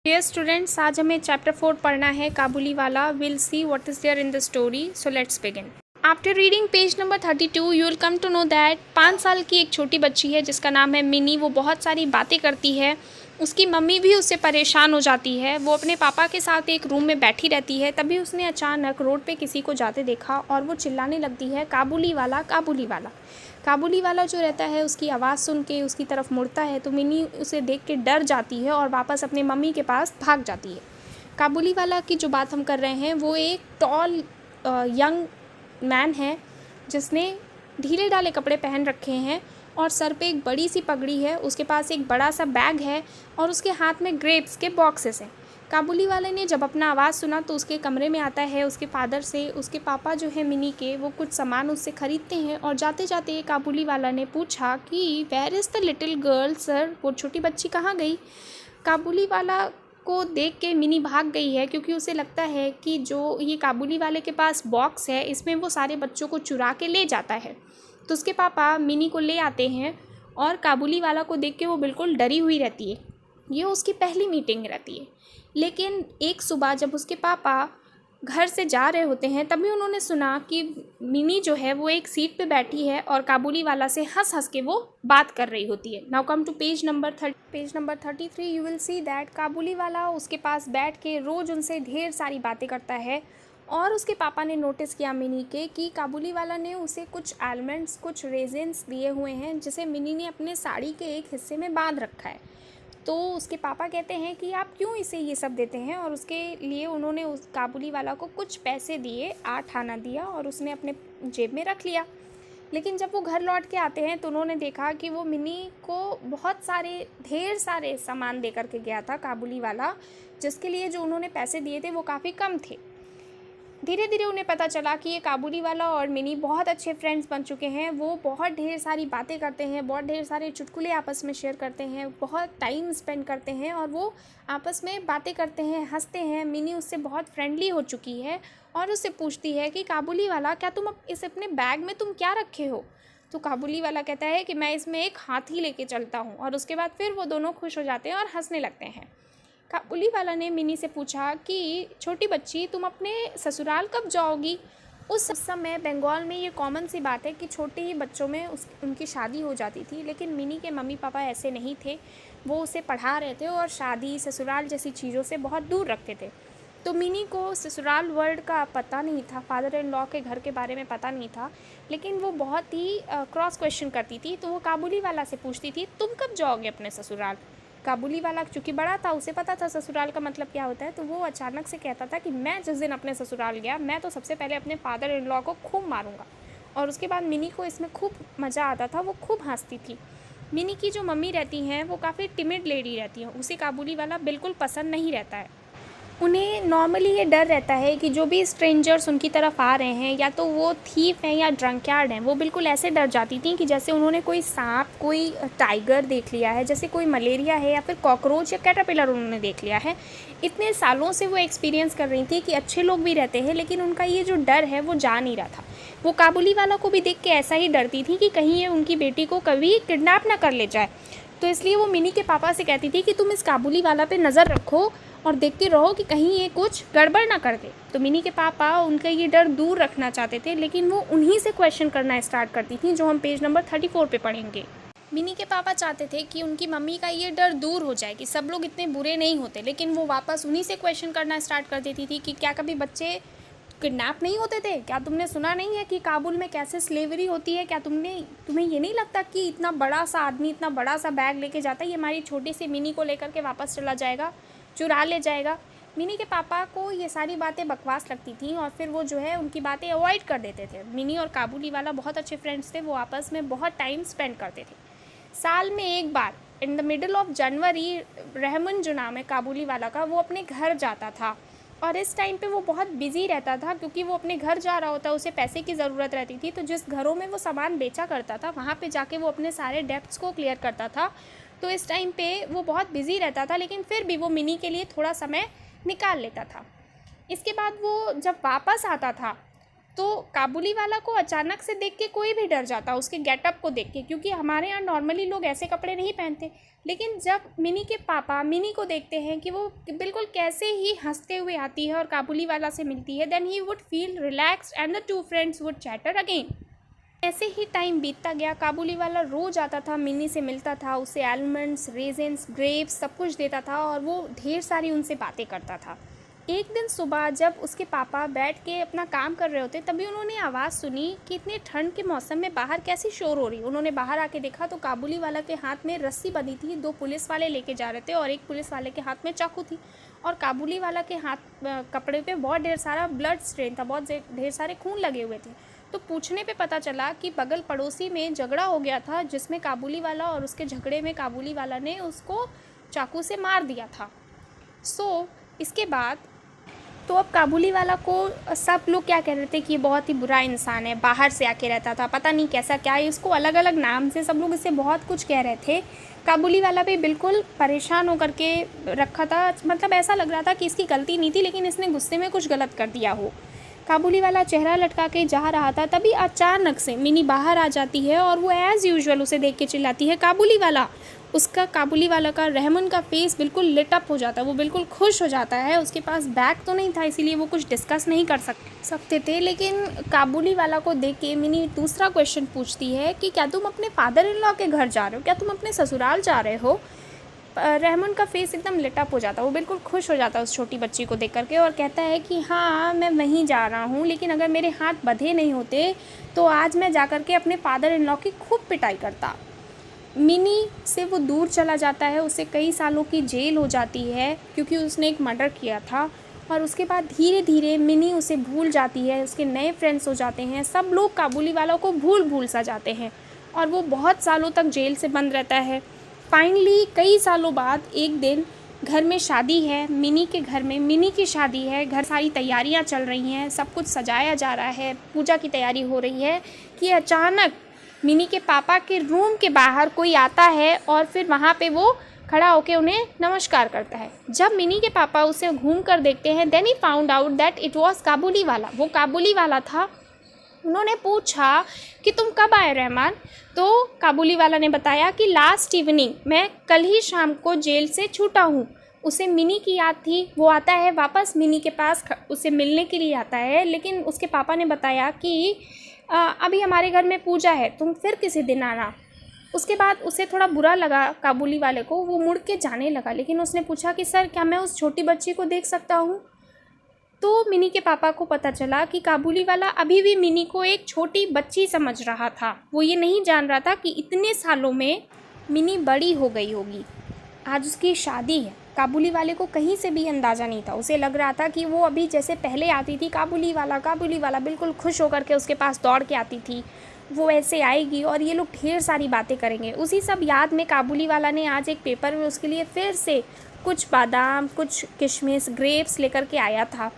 Dear students, आज हमें chapter 4 पढ़ना है Kabuliwala. Will see what is there in the story. So let's begin. After reading page number 32 you will come to know that 5 साल की एक छोटी बच्ची है जिसका नाम है मिनी. वो बहुत सारी बातें करती है. उसकी मम्मी भी उससे परेशान हो जाती है. वो अपने पापा के साथ एक रूम में बैठी रहती है. तभी उसने अचानक रोड पे किसी को जाते देखा और वो चिल्लाने लगती है, काबुली वाला, काबुली वाला. काबुली वाला जो रहता है उसकी आवाज़ सुन के उसकी तरफ मुड़ता है तो मिनी उसे देख के डर जाती है और वापस अपने मम्मी के पास भाग जाती है. काबुली वाला की जो बात हम कर रहे हैं वो एक टॉल यंग मैन है जिसने ढीले ढाले कपड़े पहन रखे हैं और सर पे एक बड़ी सी पगड़ी है. उसके पास एक बड़ा सा बैग है और उसके हाथ में ग्रेप्स के बॉक्सेस हैं. काबुली वाले ने जब अपना आवाज़ सुना तो उसके कमरे में आता है. उसके फादर से उसके पापा जो है मिनी के, वो कुछ सामान उससे ख़रीदते हैं और जाते जाते काबुली वाला ने पूछा कि where is the little girl sir. वो छोटी बच्ची कहाँ गई. काबुली वाला को देख के मिनी भाग गई है क्योंकि उसे लगता है कि जो ये काबुली वाले के पास बॉक्स है इसमें वो सारे बच्चों को चुरा के ले जाता है. तो उसके पापा मिनी को ले आते हैं और काबुली वाला को देख के वो बिल्कुल डरी हुई रहती है. ये उसकी पहली मीटिंग रहती है. लेकिन एक सुबह जब उसके पापा घर से जा रहे होते हैं तभी उन्होंने सुना कि मिनी जो है वो एक सीट पे बैठी है और काबुली वाला से हंस हंस के वो बात कर रही होती है. Now come to page number 33. You will see that Kabuliwala उसके पास बैठ के रोज़ उनसे ढेर सारी बातें करता है. और उसके पापा ने नोटिस किया मिनी के कि काबुली वाला ने उसे कुछ आलमंड्स, कुछ रेजिन्स दिए हुए हैं जिसे मिनी ने अपने साड़ी के एक हिस्से में बांध रखा है. तो उसके पापा कहते हैं कि आप क्यों इसे ये सब देते हैं, और उसके लिए उन्होंने उस काबुली वाला को कुछ पैसे दिए. 8 आना दिया और उसने अपने जेब में रख लिया. लेकिन जब वो घर लौट के आते हैं तो उन्होंने देखा कि वो मिनी को ढेर सारे सामान दे करके गया था काबुली वाला, जिसके लिए जो उन्होंने पैसे दिए थे वो काफ़ी कम थे. धीरे धीरे उन्हें पता चला कि ये काबुली वाला और मिनी बहुत अच्छे फ्रेंड्स बन चुके हैं. वो बहुत ढेर सारी बातें करते हैं, बहुत ढेर सारे चुटकुले आपस में शेयर करते हैं, बहुत टाइम स्पेंड करते हैं और वो आपस में बातें करते हैं, हंसते हैं. मिनी उससे बहुत फ्रेंडली हो चुकी है और उससे पूछती है कि काबुली वाला, क्या तुम इस अपने बैग में तुम क्या रखे हो. तो काबुली वाला कहता है कि मैं इसमें एक हाथी लेके चलता हूँ. और उसके बाद फिर वो दोनों खुश हो जाते हैं और हंसने लगते हैं. काबुली वाला ने मिनी से पूछा कि छोटी बच्ची, तुम अपने ससुराल कब जाओगी. उस समय बंगाल में ये कॉमन सी बात है कि छोटे ही बच्चों में उनकी शादी हो जाती थी. लेकिन मिनी के मम्मी पापा ऐसे नहीं थे. वो उसे पढ़ा रहे थे और शादी, ससुराल जैसी चीज़ों से बहुत दूर रखते थे. तो मिनी को ससुराल वर्ड का पता नहीं था, फादर इन लॉ के घर के बारे में पता नहीं था. लेकिन वो बहुत ही क्रॉस क्वेश्चन करती थी. तो वो काबुली वाला से पूछती थी, तुम कब जाओगे अपने ससुराल. काबुली वाला चूँकि बड़ा था, उसे पता था ससुराल का मतलब क्या होता है. तो वो अचानक से कहता था कि मैं जिस दिन अपने ससुराल गया, मैं तो सबसे पहले अपने फादर इन लॉ को खूब मारूंगा. और उसके बाद मिनी को इसमें खूब मज़ा आता था. वो खूब हंसती थी. मिनी की जो मम्मी रहती हैं वो काफ़ी टिमिड लेडी रहती हैं. उसे काबुली वाला बिल्कुल पसंद नहीं रहता है. उन्हें नॉर्मली ये डर रहता है कि जो भी स्ट्रेंजर्स उनकी तरफ आ रहे हैं, या तो वो थीफ हैं या ड्रंकयार्ड हैं. वो बिल्कुल ऐसे डर जाती थी कि जैसे उन्होंने कोई सांप, कोई टाइगर देख लिया है, जैसे कोई मलेरिया है या फिर कॉकरोच या कैटरपिलर उन्होंने देख लिया है. इतने सालों से वो एक्सपीरियंस कर रही थी कि अच्छे लोग भी रहते हैं लेकिन उनका ये जो डर है वो जा नहीं रहा था. वो काबुली वाला को भी देख के ऐसा ही डरती थी कि कहीं ये उनकी बेटी को कभी किडनैप ना कर ले जाए. तो इसलिए वो मिनी के पापा से कहती थी कि तुम इस काबुली वाला पे नज़र रखो और देखते रहो कि कहीं ये कुछ गड़बड़ ना कर दे. तो मिनी के पापा उनका ये डर दूर रखना चाहते थे, लेकिन वो उन्हीं से क्वेश्चन करना स्टार्ट करती थी, जो हम पेज नंबर 34 पे पढ़ेंगे. मिनी के पापा चाहते थे कि उनकी मम्मी का ये डर दूर हो जाए कि सब लोग इतने बुरे नहीं होते. लेकिन वो वापस उन्हीं से क्वेश्चन करना स्टार्ट कर देती थी कि क्या कभी बच्चे किडनैप नहीं होते थे. क्या तुमने सुना नहीं है कि काबुल में कैसे स्लेवरी होती है. क्या तुम्हें ये नहीं लगता कि इतना बड़ा सा आदमी इतना बड़ा सा बैग लेके जाता है, ये हमारी छोटी सी मिनी को लेकर के वापस चला जाएगा, चुरा ले जाएगा. मिनी के पापा को ये सारी बातें बकवास लगती थी और फिर वो जो है उनकी बातें अवॉइड कर देते थे. मिनी और काबुली वाला बहुत अच्छे फ्रेंड्स थे. वो आपस में बहुत टाइम स्पेंड करते थे. साल में एक बार in the middle of January, Rahman जो नाम है काबुली वाला का, वो अपने घर जाता था. और इस टाइम पे वो बहुत बिजी रहता था क्योंकि वो अपने घर जा रहा होता, उसे पैसे की ज़रूरत रहती थी. तो जिस घरों में वो सामान बेचा करता था वहाँ पे जाके वो अपने सारे डेब्ट्स को क्लियर करता था. तो इस टाइम पे वो बहुत बिजी रहता था, लेकिन फिर भी वो मिनी के लिए थोड़ा समय निकाल लेता था. इसके बाद वो जब वापस आता था तो काबुली वाला को अचानक से देख के कोई भी डर जाता उसके गेटअप को देख के, क्योंकि हमारे यहाँ नॉर्मली लोग ऐसे कपड़े नहीं पहनते। लेकिन जब मिनी के पापा मिनी को देखते हैं कि वो बिल्कुल कैसे ही हंसते हुए आती है और काबुली वाला से मिलती है, then he would feel relaxed and the two friends would chatter again. ऐसे ही टाइम बीतता गया। काबुली वाला रोज़ आता था, मिनी से मिलता था, उसे आलमंड्स, रेजिन्स, ग्रेप्स सब कुछ देता था और वो ढेर सारी उनसे बातें करता था। एक दिन सुबह जब उसके पापा बैठ के अपना काम कर रहे होते, तभी उन्होंने आवाज़ सुनी कि इतने ठंड के मौसम में बाहर कैसी शोर हो रही। उन्होंने बाहर आके देखा तो काबुली वाला के हाथ में रस्सी बंधी थी, 2 पुलिस वाले लेके जा रहे थे और एक पुलिस वाले के हाथ में चाकू थी और काबुली वाला के हाथ कपड़े पे बहुत ढेर सारा ब्लड स्ट्रेन था, बहुत ढेर सारे खून लगे हुए थे। तो पूछने पे पता चला कि बगल पड़ोसी में झगड़ा हो गया था, जिसमें काबुली वाला और उसके झगड़े में काबुली वाला ने उसको चाकू से मार दिया था। इसके बाद तो अब काबुली वाला को सब लोग क्या कह रहे थे कि ये बहुत ही बुरा इंसान है, बाहर से आके रहता था, पता नहीं कैसा क्या है, इसको अलग अलग नाम से सब लोग इससे बहुत कुछ कह रहे थे। काबुली वाला भी बिल्कुल परेशान होकर के रखा था, मतलब ऐसा लग रहा था कि इसकी गलती नहीं थी लेकिन इसने गुस्से में कुछ गलत कर दिया हो। काबुली वाला चेहरा लटका के जा रहा था, तभी अचानक से मिनी बाहर आ जाती है और वो एज़ यूजुअल उसे देख के चिल्लाती है काबुली वाला। उसका काबुली वाला का रहमान का फेस बिल्कुल लिट अप हो जाता है, वो बिल्कुल खुश हो जाता है। उसके पास बैग तो नहीं था इसीलिए वो कुछ डिस्कस नहीं कर सकते थे, लेकिन काबुली वाला को देख के मिनी दूसरा क्वेश्चन पूछती है कि क्या तुम अपने फादर इन लॉ के घर जा रहे हो, क्या तुम अपने ससुराल जा रहे हो। रहमान का फेस एकदम लिट अप हो जाता है, वो बिल्कुल खुश हो जाता है उस छोटी बच्ची को देख करके और कहता है कि हाँ मैं वहीं जा रहा हूँ, लेकिन अगर मेरे हाथ बंधे नहीं होते तो आज मैं जा कर के अपने फादर इन लॉ की खूब पिटाई करता। मिनी से वो दूर चला जाता है, उसे कई सालों की जेल हो जाती है क्योंकि उसने एक मर्डर किया था। और उसके बाद धीरे धीरे मिनी उसे भूल जाती है, उसके नए फ्रेंड्स हो जाते हैं, सब लोग काबुली वालों को भूल सा जाते हैं और वो बहुत सालों तक जेल से बंद रहता है। फाइनली कई सालों बाद एक दिन घर में शादी है, मिनी के घर में मिनी की शादी है, घर सारी तैयारियां चल रही हैं, सब कुछ सजाया जा रहा है, पूजा की तैयारी हो रही है कि अचानक मिनी के पापा के रूम के बाहर कोई आता है और फिर वहाँ पे वो खड़ा होकर उन्हें नमस्कार करता है। जब मिनी के पापा उसे घूम कर देखते हैं, देन ही found out that it was Kabuliwala, वो काबुली वाला था। उन्होंने पूछा कि तुम कब आए रहमान, तो काबुली वाला ने बताया कि लास्ट इवनिंग, मैं कल ही शाम को जेल से छूटा हूँ। उसे मिनी की याद थी, वो आता है वापस मिनी के पास उसे मिलने के लिए आता है, लेकिन उसके पापा ने बताया कि अभी हमारे घर में पूजा है, तुम फिर किसी दिन आना। उसके बाद उसे थोड़ा बुरा लगा काबुली वाले को, वो मुड़ के जाने लगा, लेकिन उसने पूछा कि सर क्या मैं उस छोटी बच्ची को देख सकता हूँ। तो मिनी के पापा को पता चला कि काबुली वाला अभी भी मिनी को एक छोटी बच्ची समझ रहा था, वो ये नहीं जान रहा था कि इतने सालों में मिनी बड़ी हो गई होगी। आज उसकी शादी है। काबुली वाले को कहीं से भी अंदाज़ा नहीं था, उसे लग रहा था कि वो अभी जैसे पहले आती थी काबुली वाला बिल्कुल खुश होकर के उसके पास दौड़ के आती थी, वो ऐसे आएगी और ये लोग ढेर सारी बातें करेंगे। उसी सब याद में काबुली वाला ने आज एक पेपर में उसके लिए फिर से कुछ बादाम, कुछ किशमिश, ग्रेप्स लेकर के आया था।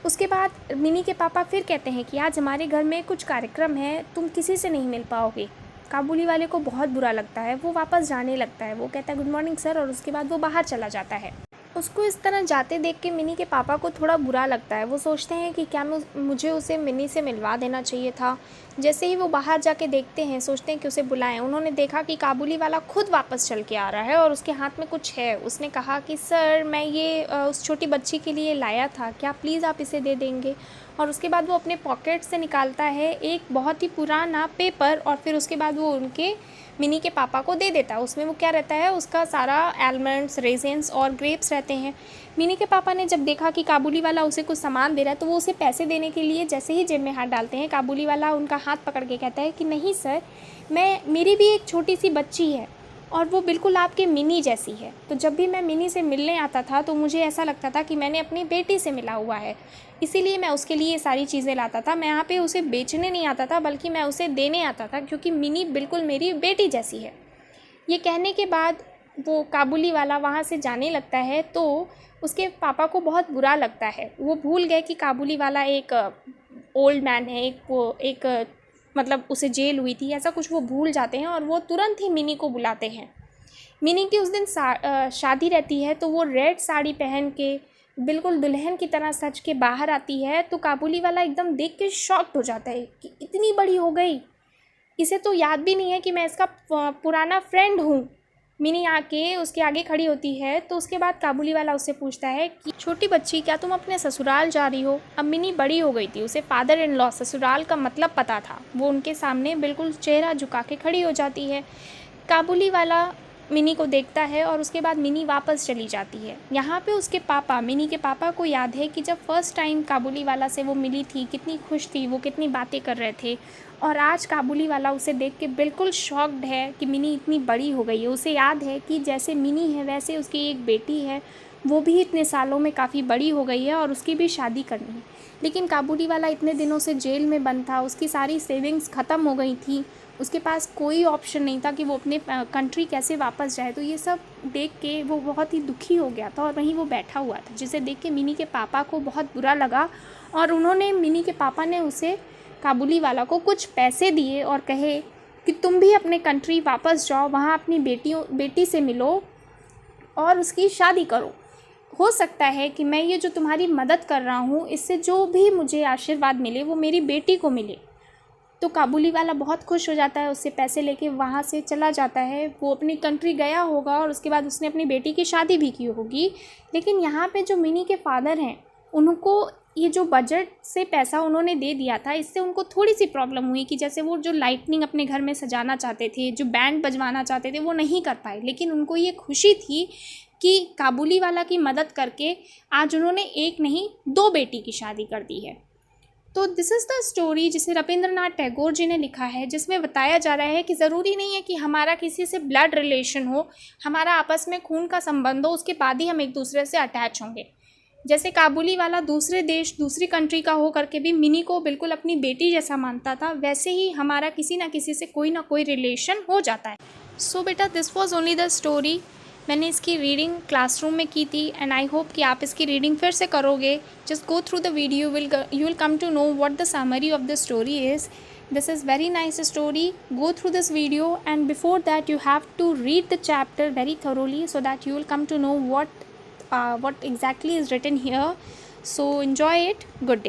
उसके बाद मिनी के पापा फिर कहते हैं कि आज हमारे घर में कुछ कार्यक्रम है, तुम किसी से नहीं मिल पाओगे। काबुली वाले को बहुत बुरा लगता है, वो वापस जाने लगता है, वो कहता है गुड मॉर्निंग सर और उसके बाद वो बाहर चला जाता है। उसको इस तरह जाते देख के मिनी के पापा को थोड़ा बुरा लगता है, वो सोचते हैं कि क्या मुझे उसे मिनी से मिलवा देना चाहिए था। जैसे ही वो बाहर जाके देखते हैं, सोचते हैं कि उसे बुलाएं। उन्होंने देखा कि काबुली वाला खुद वापस चल के आ रहा है और उसके हाथ में कुछ है। उसने कहा कि सर मैं ये उस छोटी बच्ची के लिए लाया था, क्या प्लीज़ आप इसे दे देंगे। और उसके बाद वो अपने पॉकेट से निकालता है एक बहुत ही पुराना पेपर और फिर उसके बाद वो उनके मिनी के पापा को दे देता है। उसमें वो क्या रहता है, उसका सारा आलमंड्स, रेजिन्स और ग्रेप्स रहते हैं। मिनी के पापा ने जब देखा कि काबुली वाला उसे कुछ सामान दे रहा है तो वो उसे पैसे देने के लिए जैसे ही जेब में हाथ डालते हैं, काबुली वाला उनका हाथ पकड़ के कहता है कि नहीं सर, मेरी भी एक छोटी सी बच्ची है और वो बिल्कुल आपके मिनी जैसी है। तो जब भी मैं मिनी से मिलने आता था तो मुझे ऐसा लगता था कि मैंने अपनी बेटी से मिला हुआ है, इसीलिए मैं उसके लिए ये सारी चीज़ें लाता था। मैं यहाँ पे उसे बेचने नहीं आता था बल्कि मैं उसे देने आता था, क्योंकि मिनी बिल्कुल मेरी बेटी जैसी है। ये कहने के बाद वो काबुली वाला वहाँ से जाने लगता है तो उसके पापा को बहुत बुरा लगता है। वो भूल गए कि काबुली वाला एक ओल्ड मैन है, एक मतलब उसे जेल हुई थी, ऐसा कुछ वो भूल जाते हैं और वो तुरंत ही मिनी को बुलाते हैं। मिनी की उस दिन शादी रहती है तो वो रेड साड़ी पहन के बिल्कुल दुल्हन की तरह सज के बाहर आती है तो काबुली वाला एकदम देख के शॉक्ड हो जाता है कि इतनी बड़ी हो गई, इसे तो याद भी नहीं है कि मैं इसका पुराना फ्रेंड हूँ। मिनी आके उसके आगे खड़ी होती है तो उसके बाद काबुली वाला उससे पूछता है कि छोटी बच्ची, क्या तुम अपने ससुराल जा रही हो? अब मिनी बड़ी हो गई थी, उसे फादर इन लॉ ससुराल का मतलब पता था। वो उनके सामने बिल्कुल चेहरा झुका के खड़ी हो जाती है। काबुली वाला मिनी को देखता है और उसके बाद मिनी वापस चली जाती है। यहाँ पे उसके पापा, मिनी के पापा को याद है कि जब फर्स्ट टाइम काबुली वाला से वो मिली थी, कितनी खुश थी, वो कितनी बातें कर रहे थे, और आज काबुली वाला उसे देख के बिल्कुल शॉक्ड है कि मिनी इतनी बड़ी हो गई है। उसे याद है कि जैसे मिनी है वैसे उसकी एक बेटी है, वो भी इतने सालों में काफ़ी बड़ी हो गई है और उसकी भी शादी करनी है। लेकिन काबुली वाला इतने दिनों से जेल में बंद था, उसकी सारी सेविंग्स ख़त्म हो गई थी, उसके पास कोई ऑप्शन नहीं था कि वो अपने कंट्री कैसे वापस जाए। तो ये सब देख के वो बहुत ही दुखी हो गया था और वहीं वो बैठा हुआ था, जिसे देख के मिनी के पापा को बहुत बुरा लगा और मिनी के पापा ने उसे, काबुली वाला को, कुछ पैसे दिए और कहे कि तुम भी अपने कंट्री वापस जाओ, वहाँ अपनी बेटी से मिलो और उसकी शादी करो। हो सकता है कि मैं ये जो तुम्हारी मदद कर रहा हूँ, इससे जो भी मुझे आशीर्वाद मिले वो मेरी बेटी को मिले। तो काबुली वाला बहुत खुश हो जाता है, उससे पैसे लेके वहाँ से चला जाता है। वो अपनी कंट्री गया होगा और उसके बाद उसने अपनी बेटी की शादी भी की होगी। लेकिन यहाँ पे जो मिनी के फादर हैं, उनको ये जो बजट से पैसा उन्होंने दे दिया था, इससे उनको थोड़ी सी प्रॉब्लम हुई कि जैसे वो जो लाइटनिंग अपने घर में सजाना चाहते थे, जो बैंड बजवाना चाहते थे, वो नहीं कर पाए। लेकिन उनको ये खुशी थी कि काबुली वाला की मदद करके आज उन्होंने एक नहीं 2 बेटी की शादी कर दी है। तो दिस इज़ द स्टोरी जिसे रविंद्रनाथ टैगोर जी ने लिखा है, जिसमें बताया जा रहा है कि ज़रूरी नहीं है कि हमारा किसी से ब्लड रिलेशन हो, हमारा आपस में खून का संबंध हो, उसके बाद ही हम एक दूसरे से अटैच होंगे। जैसे काबुली वाला दूसरे देश, दूसरी कंट्री का हो करके भी मिनी को बिल्कुल अपनी बेटी जैसा मानता था, वैसे ही हमारा किसी ना किसी से कोई ना कोई रिलेशन हो जाता है। सो बेटा, this was only the story. मैंने इसकी रीडिंग क्लासरूम में की थी एंड आई होप कि आप इसकी रीडिंग फिर से करोगे। Just go through the video, you will come to know what the summary of the story is. This is very nice story. Go through this video and before that you have to read the chapter very thoroughly so that you will come to know what exactly is written here. So enjoy it. Good day.